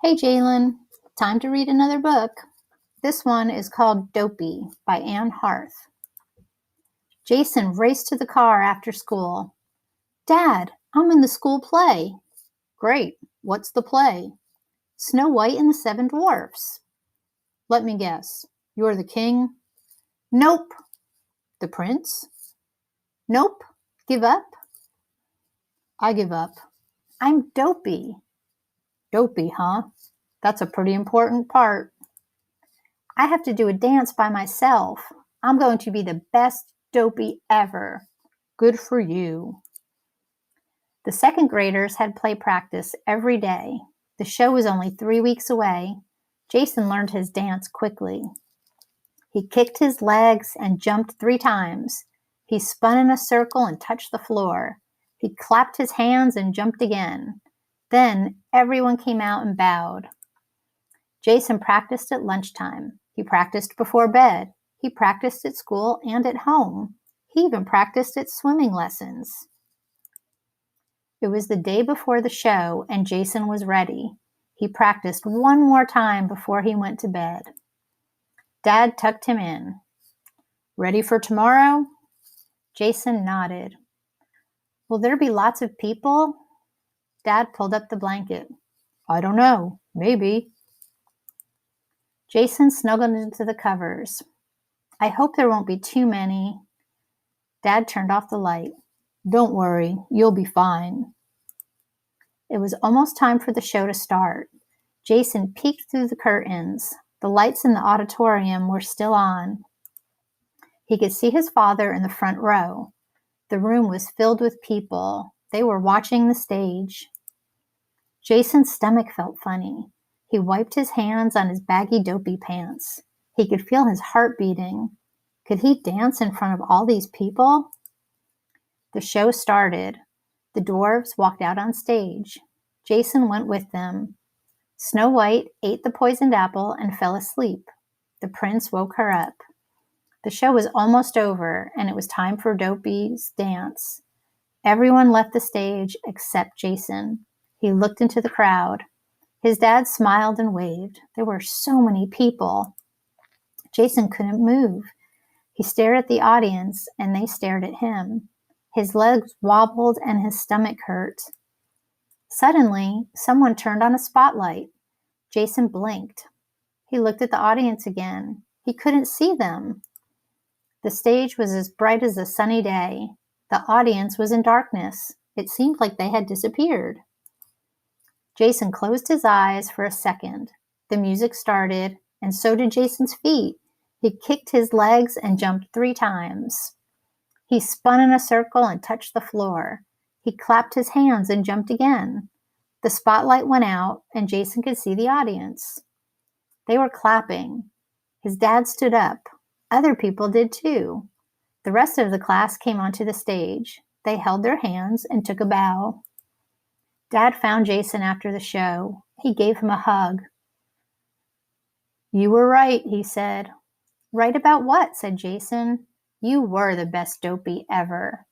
Hey Jaylen, time to read another book. This one is called Dopey by Anne Harth. Jason raced to the car after school. Dad, I'm in the school play. Great, what's the play? Snow White and the Seven Dwarfs. Let me guess, you're the king? Nope. The prince? Nope. Give up? I give up. I'm Dopey. Dopey, huh? That's a pretty important part. I have to do a dance by myself. I'm going to be the best Dopey ever. Good for you. The second graders had play practice every day. The show was only 3 weeks away. Jason learned his dance quickly. He kicked his legs and jumped 3 times. He spun in a circle and touched the floor. He clapped his hands and jumped again. Then everyone came out and bowed. Jason practiced at lunchtime. He practiced before bed. He practiced at school and at home. He even practiced at swimming lessons. It was the day before the show, and Jason was ready. He practiced one more time before he went to bed. Dad tucked him in. Ready for tomorrow? Jason nodded. Will there be lots of people? Dad pulled up the blanket. I don't know. Maybe. Jason snuggled into the covers. I hope there won't be too many. Dad turned off the light. Don't worry, you'll be fine. It was almost time for the show to start. Jason peeked through the curtains. The lights in the auditorium were still on. He could see his father in the front row. The room was filled with people. They were watching the stage. Jason's stomach felt funny. He wiped his hands on his baggy Dopey pants. He could feel his heart beating. Could he dance in front of all these people? The show started. The dwarves walked out on stage. Jason went with them. Snow White ate the poisoned apple and fell asleep. The prince woke her up. The show was almost over, and it was time for Dopey's dance. Everyone left the stage except Jason. He looked into the crowd. His dad smiled and waved. There were so many people. Jason couldn't move. He stared at the audience, and they stared at him. His legs wobbled and his stomach hurt. Suddenly, someone turned on a spotlight. Jason blinked. He looked at the audience again. He couldn't see them. The stage was as bright as a sunny day. The audience was in darkness. It seemed like they had disappeared. Jason closed his eyes for a second. The music started, and so did Jason's feet. He kicked his legs and jumped 3 times. He spun in a circle and touched the floor. He clapped his hands and jumped again. The spotlight went out, and Jason could see the audience. They were clapping. His dad stood up. Other people did too. The rest of the class came onto the stage. They held their hands and took a bow. Dad found Jason after the show. He gave him a hug. You were right, he said. Right about what? Said Jason. You were the best Dopey ever.